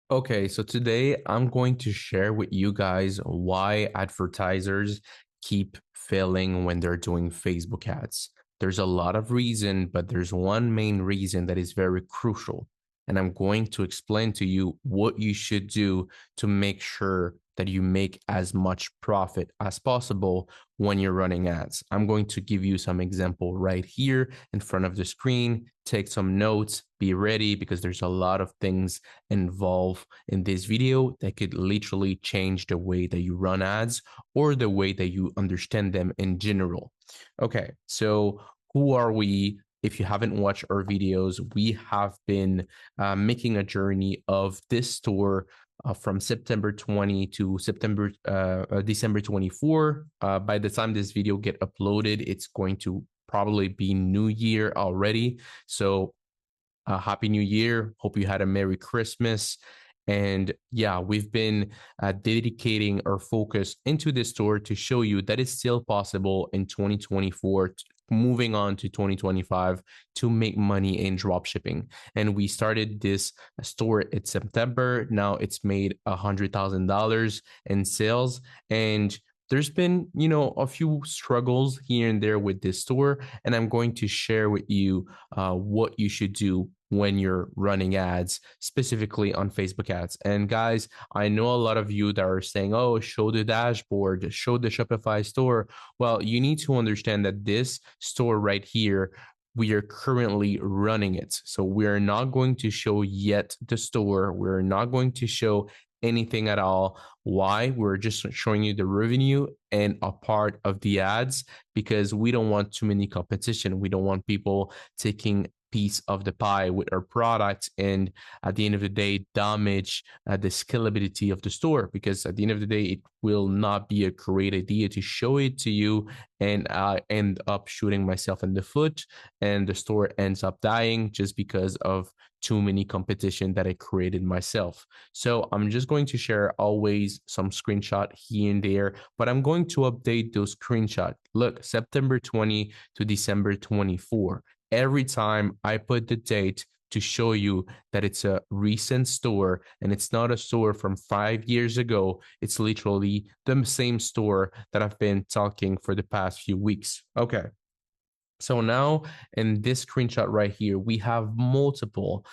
Okay, so today I'm going to share with you guys why advertisers keep failing when they're doing Facebook ads. There's a lot of reason, but there's one main reason that is very crucial. And I'm going to explain to you what you should do to make sure that you make as much profit as possible when you're running ads. I'm going to give you some example right here in front of the screen. Take some notes, be ready because there's a lot of things involved in this video that could literally change the way that you run ads or the way that you understand them in general. Okay, so who are we? If you haven't watched our videos, we have been making a journey of this store from September 20 to December 24. By the time this video get uploaded, it's going to probably be New Year already. So Happy New Year. Hope you had a Merry Christmas. And yeah, we've been dedicating our focus into this store to show you that it's still possible in 2024, moving on to 2025 to make money in dropshipping. And we started this store in September. Now it's made $100,000 in sales. And there's been, a few struggles here and there with this store. And I'm going to share with you what you should do when you're running ads, specifically on Facebook ads. And guys, I know a lot of you that are saying, oh, show the dashboard, show the Shopify store. Well, you need to understand that this store right here, we are currently running it. So we're not going to show yet the store. We're not going to show anything at all. Why? We're just showing you the revenue and a part of the ads because we don't want too many competition. We don't want people taking piece of the pie with our product and at the end of the day damage the scalability of the store, because at the end of the day it will not be a great idea to show it to you and I end up shooting myself in the foot and the store ends up dying just because of too many competition that I created myself. So I'm just going to share always some screenshot here and there, but I'm going to update those screenshot. Look, September 20 to December 24. Every time I put the date to show you that it's a recent store and it's not a store from 5 years ago. It's literally the same store that I've been talking for the past few weeks. Okay. So now in this screenshot right here, we have multiple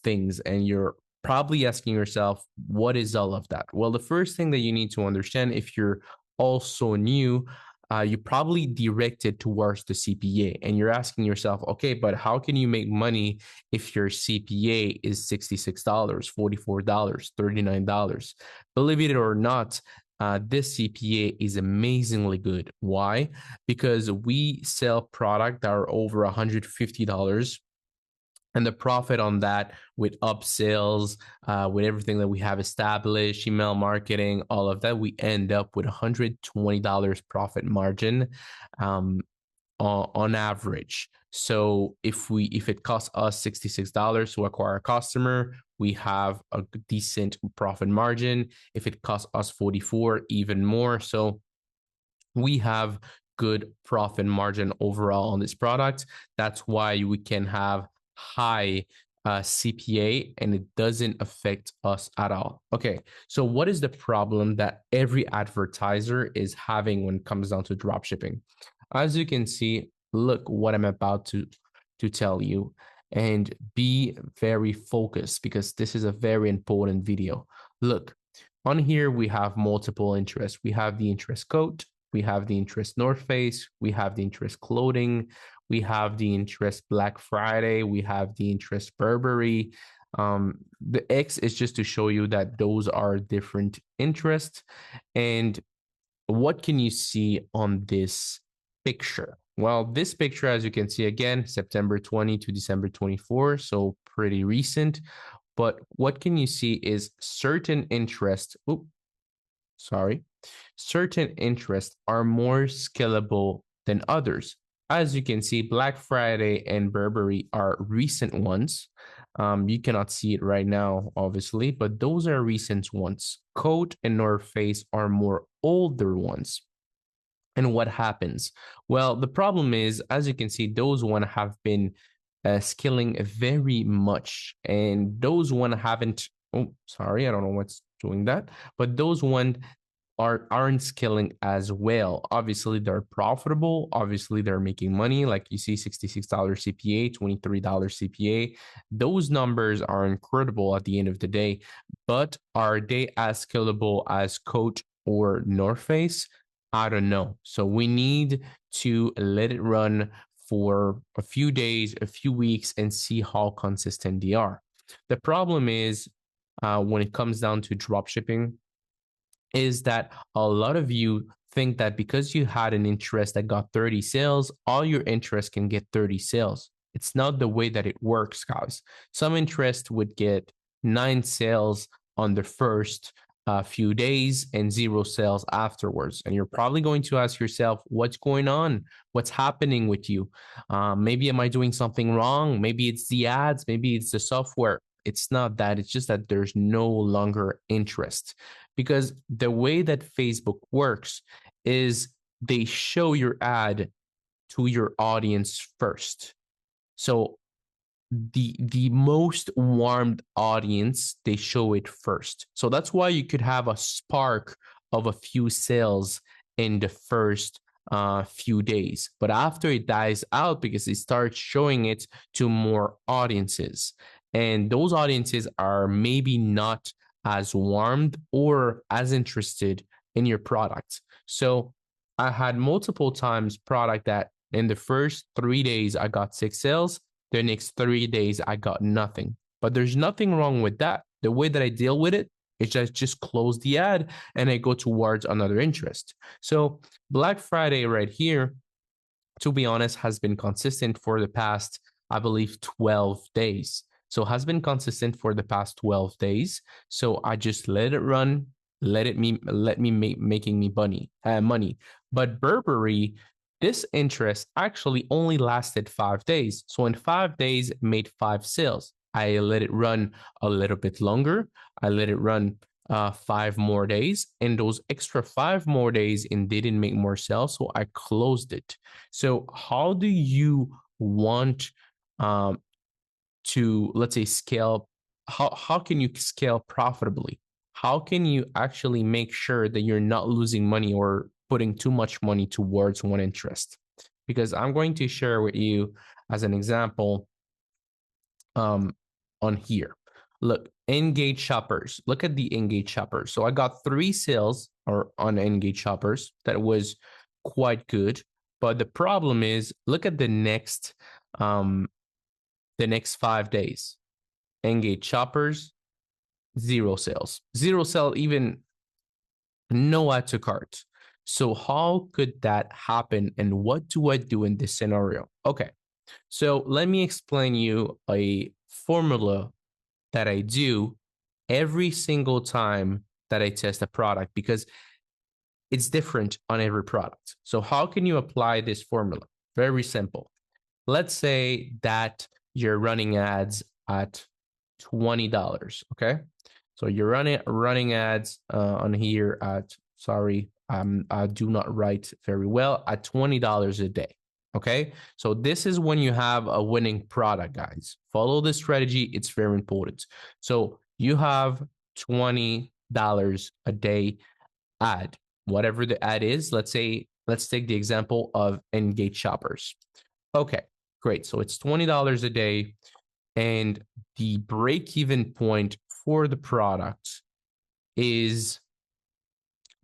things, and you're probably asking yourself, what is all of that? Well, the first thing that you need to understand if you're also new, you probably directed towards the CPA and you're asking yourself, okay, but how can you make money if your CPA is $66, $44, $39? Believe it or not, this CPA is amazingly good. Why? Because we sell product that are over $150, and the profit on that with upsells, with everything that we have established, email marketing, all of that, we end up with $120 profit margin um, on average. So if it costs us $66 to acquire a customer, we have a decent profit margin. If it costs us 44, even more. So we have good profit margin overall on this product. That's why we can have high CPA and it doesn't affect us at all. Okay, so what is the problem that every advertiser is having when it comes down to drop shipping? As you can see, look what I'm about to tell you, and be very focused because this is a very important video. Look, on here we have multiple interests. We have the interest coat, we have the interest North Face, we have the interest clothing, we have the interest Black Friday, we have the interest Burberry. The X is just to show you that those are different interests. And what can you see on this picture? Well, this picture, as you can see, again, September 20 to December 24, so pretty recent. But what can you see is certain interests, sorry, certain interests are more scalable than others. As you can see, Black Friday and Burberry are recent ones. You cannot see it right now, obviously, but those are recent ones. Coat and North Face are more older ones. And what happens? Well, the problem is, as you can see, those one have been scaling very much, and those one haven't Oh, sorry, I don't know what's doing that. But those ones aren't scaling as well. Obviously, they're profitable. Obviously, they're making money. Like you see, $66 CPA, $23 CPA. Those numbers are incredible at the end of the day. But are they as scalable as Coach or North Face? I don't know. So we need to let it run for a few days, a few weeks, and see how consistent they are. The problem is when it comes down to drop shipping, is that a lot of you think that because you had an interest that got 30 sales, all your interest can get 30 sales. It's not the way that it works, guys. Some interest would get 9 sales on the first few days and 0 sales afterwards. And you're probably going to ask yourself, what's going on? What's happening with you? Maybe am I doing something wrong? Maybe it's the ads. Maybe it's the software. It's not that. It's just that there's no longer interest, because the way that Facebook works is they show your ad to your audience first. So the most warmed audience, they show it first. So that's why you could have a spark of a few sales in the first few days, but after it dies out because it starts showing it to more audiences, and those audiences are maybe not as warmed or as interested in your product. So I had multiple times product that in the first 3 days I got 6 sales, the next 3 days I got nothing. But there's nothing wrong with that. The way that I deal with it is just close the ad and I go towards another interest. So Black Friday right here, to be honest, has been consistent for the past, I believe, 12 days. So has been consistent for the past 12 days. So I just let it run, let me make making me money. But Burberry, this interest actually only lasted 5 days. So in 5 days, it made 5 sales. I let it run a little bit longer. I let it run 5 more days, and those extra 5 more days and didn't make more sales, so I closed it. So how do you want um, to, let's say, scale? How can you scale profitably? How can you actually make sure that you're not losing money or putting too much money towards one interest? Because I'm going to share with you as an example um, on here. Look, engaged shoppers. Look at the engaged shoppers. So I got 3 sales or on engaged shoppers. That was quite good. But the problem is, look at the next 5 days. Engaged shoppers, 0 sales, 0 sale, even no add to cart. So how could that happen? And what do I do in this scenario? Okay, so let me explain you a formula that I do every single time that I test a product, because it's different on every product. So how can you apply this formula? Very simple. Let's say that you're running ads at $20. Okay. So you're running ads on here at, sorry, I do not write very well, at $20 a day. Okay. So this is when you have a winning product, guys. Follow the strategy. It's very important. So you have $20 a day ad, whatever the ad is. Let's take the example of engaged shoppers. Okay, great. So it's $20 a day, and the break-even point for the product is,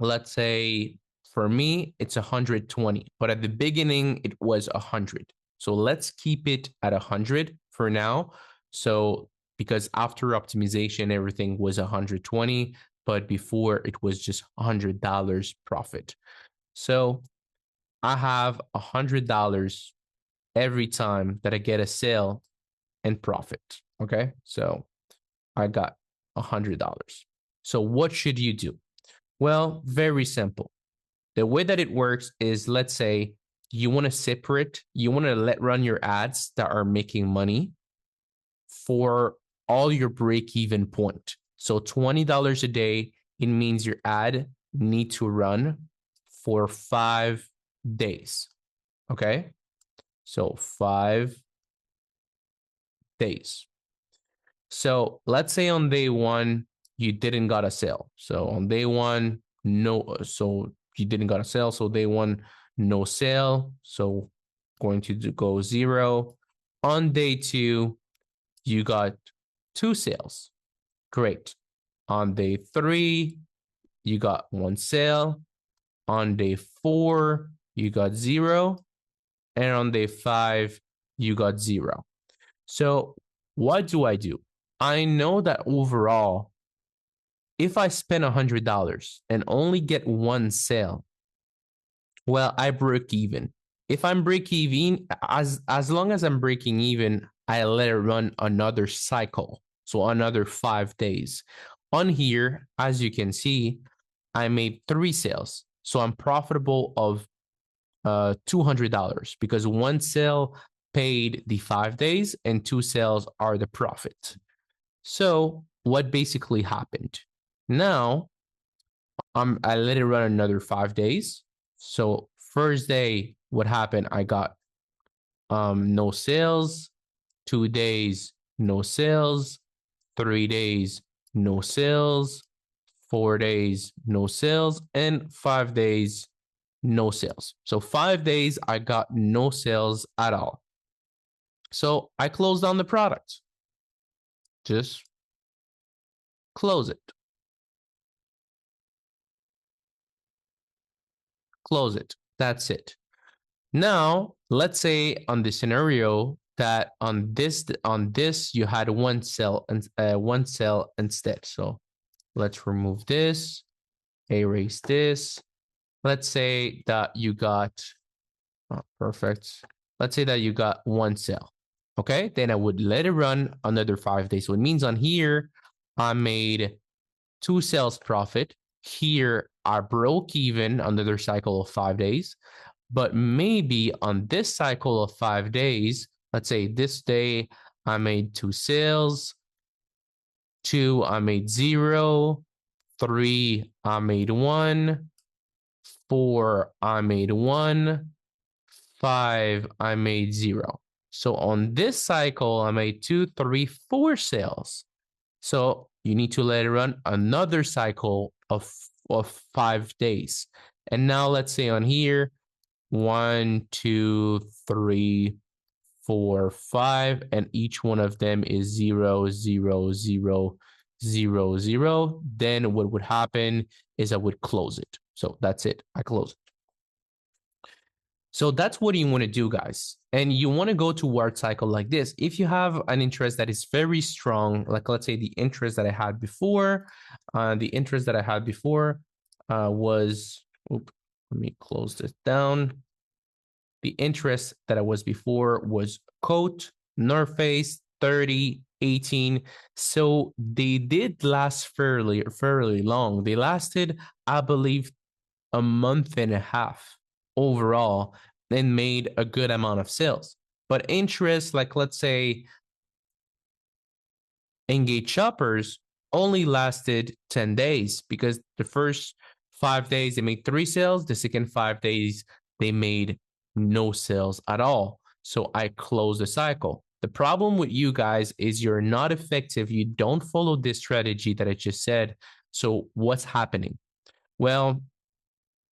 let's say, for me, it's 120, but at the beginning, it was 100. So let's keep it at 100 for now. So because after optimization, everything was 120, but before it was just $100 profit. So I have $100 every time that I get a sale and profit. Okay. So I got $100. So what should you do? Well, very simple. The way that it works is, let's say you want to separate, you want to let run your ads that are making money for all your break-even point. So $20 a day, it means your ad need to run for 5 days. Okay. So 5 days. So let's say on day one, you didn't got a sale. So on day one, no, so you didn't got a sale. So day one, no sale. So going to go 0. On day two, you got 2 sales. Great. On day 3, you got 1 sale. On day 4, you got 0. And on day 5, you got 0. So what do? I know that overall, if I spend $100 and only get 1 sale, well, I break even. If I'm breaking even, as long as I'm breaking even, I let it run another cycle. So another 5 days. On here, as you can see, I made 3 sales. So I'm profitable of $200 because 1 sale paid the 5 days and 2 sales are the profit. So what basically happened? Now I let it run another 5 days. So first day, what happened? I got no sales. 2 days, no sales. 3 days, no sales. 4 days, no sales, and 5 days, no sales. So 5 days, I got no sales at all. So I closed down the product. Just close it. Close it. That's it. Now, let's say on the scenario that on this you had 1 sale and 1 sale instead. So let's remove this, erase this. Let's say that you got perfect. Let's say that you got 1 sale. Okay, then I would let it run another 5 days. So it means on here I made 2 sales profit. Here I broke even another cycle of 5 days. But maybe on this cycle of 5 days, let's say this day I made 2 sales, 2 I made 0, 3 I made 1, 4 I made 1, 5 I made 0. So on this cycle, I made 2, 3, 4 sales. So you need to let it run another cycle of 5 days. And now let's say on here, 1, 2, 3, 4, 5, and each one of them is 0, 0, 0, 0, 0. Then what would happen is I would close it. So that's it. I close it. So that's what you want to do, guys. And you want to go to word cycle like this. If you have an interest that is very strong, like let's say the interest that I had before, was, let me close this down. The interest that I was before was coat, North Face, 30, 18. So they did last fairly long. They lasted, I believe, a month and a half overall and made a good amount of sales. But interest, like let's say Engage Shoppers, only lasted 10 days because the first 5 days they made 3 sales. The second 5 days they made no sales at all. So I closed the cycle. The problem with you guys is you're not effective. You don't follow this strategy that I just said. So what's happening? Well,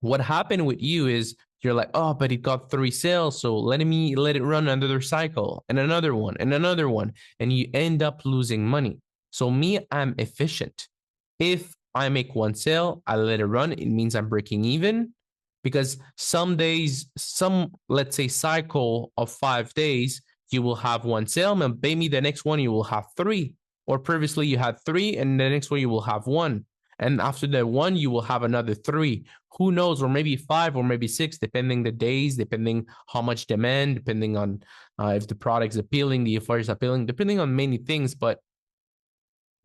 what happened with you is you're like, oh, but it got 3 sales, so let it run another cycle and another one and another one, and you end up losing money. So me, I'm efficient. If I make 1 sale, I let it run. It means I'm breaking even because some days, let's say cycle of 5 days, you will have 1 sale, and maybe the next one you will have 3, or previously you had 3, and the next one you will have 1. And after that 1, you will have another 3. Who knows, or maybe 5 or maybe 6, depending the days, depending how much demand, depending on if the product's appealing, the offer is appealing, depending on many things. But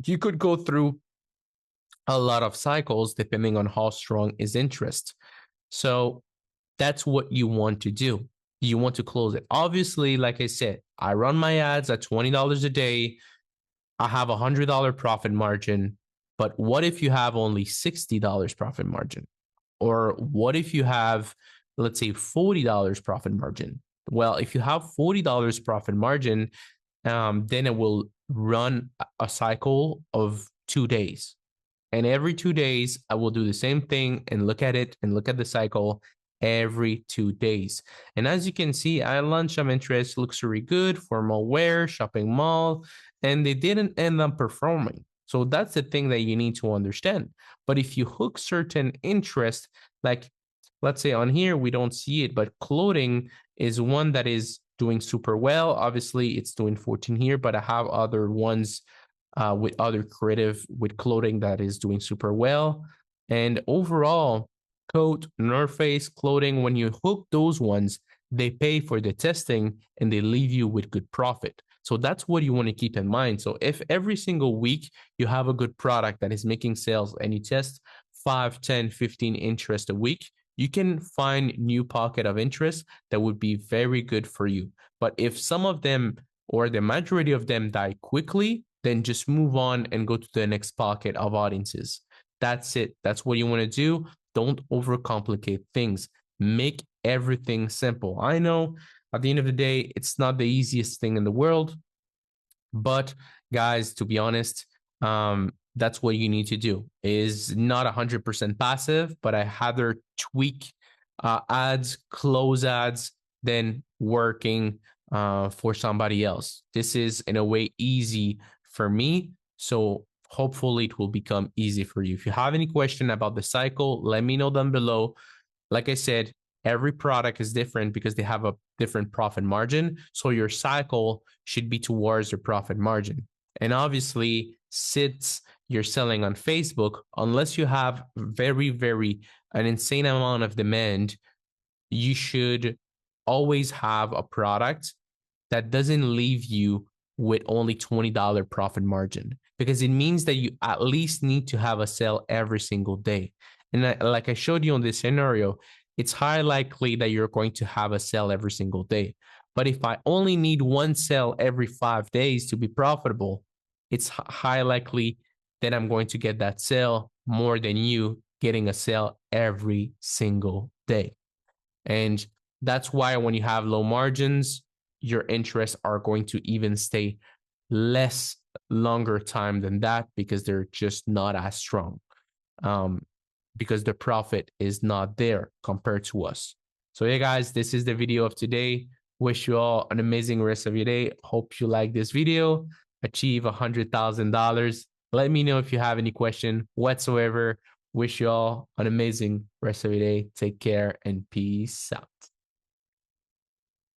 you could go through a lot of cycles depending on how strong is interest. So that's what you want to do. You want to close it. Obviously, like I said, I run my ads at $20 a day. I have a $100 profit margin. But what if you have only $60 profit margin? Or what if you have, let's say, $40 profit margin? Well, if you have $40 profit margin, then it will run a cycle of 2 days. And every 2 days, I will do the same thing and look at it and look at the cycle every 2 days. And as you can see, I launched some interest, luxury good, formal wear, shopping mall, and they didn't end up performing. So that's the thing that you need to understand. But if you hook certain interest, like let's say on here, we don't see it, but clothing is one that is doing super well. Obviously, it's doing 14 here, but I have other ones with other creative with clothing that is doing super well. And overall, coat, North Face clothing, when you hook those ones, they pay for the testing and they leave you with good profit. So that's what you want to keep in mind. So if every single week you have a good product that is making sales and you test 5, 10, 15 interest a week, you can find new pocket of interest that would be very good for you. But if some of them or the majority of them die quickly, then just move on and go to the next pocket of audiences. That's it. That's what you want to do. Don't overcomplicate things. Make everything simple. I know at the end of the day, it's not the easiest thing in the world, but guys, to be honest, that's what you need to do. Is not 100% passive, but I rather tweak ads, close ads, than working for somebody else. This is in a way easy for me. So hopefully it will become easy for you. If you have any question about the cycle, let me know down below. Like I said, every product is different because they have a different profit margin. So your cycle should be towards your profit margin. And obviously, since you're selling on Facebook, unless you have an insane amount of demand, you should always have a product that doesn't leave you with only $20 profit margin, because it means that you at least need to have a sale every single day. And like I showed you on this scenario, it's high likely that you're going to have a sale every single day. But if I only need one sale every 5 days to be profitable, it's high likely that I'm going to get that sale more than you getting a sale every single day. And that's why when you have low margins, your interests are going to even stay less longer time than that, because they're just not as strong, because the profit is not there compared to us. So yeah, guys, this is the video of today. Wish you all an amazing rest of your day. Hope you like this video. Achieve $100,000. Let me know if you have any question whatsoever. Wish you all an amazing rest of your day. Take care and peace out.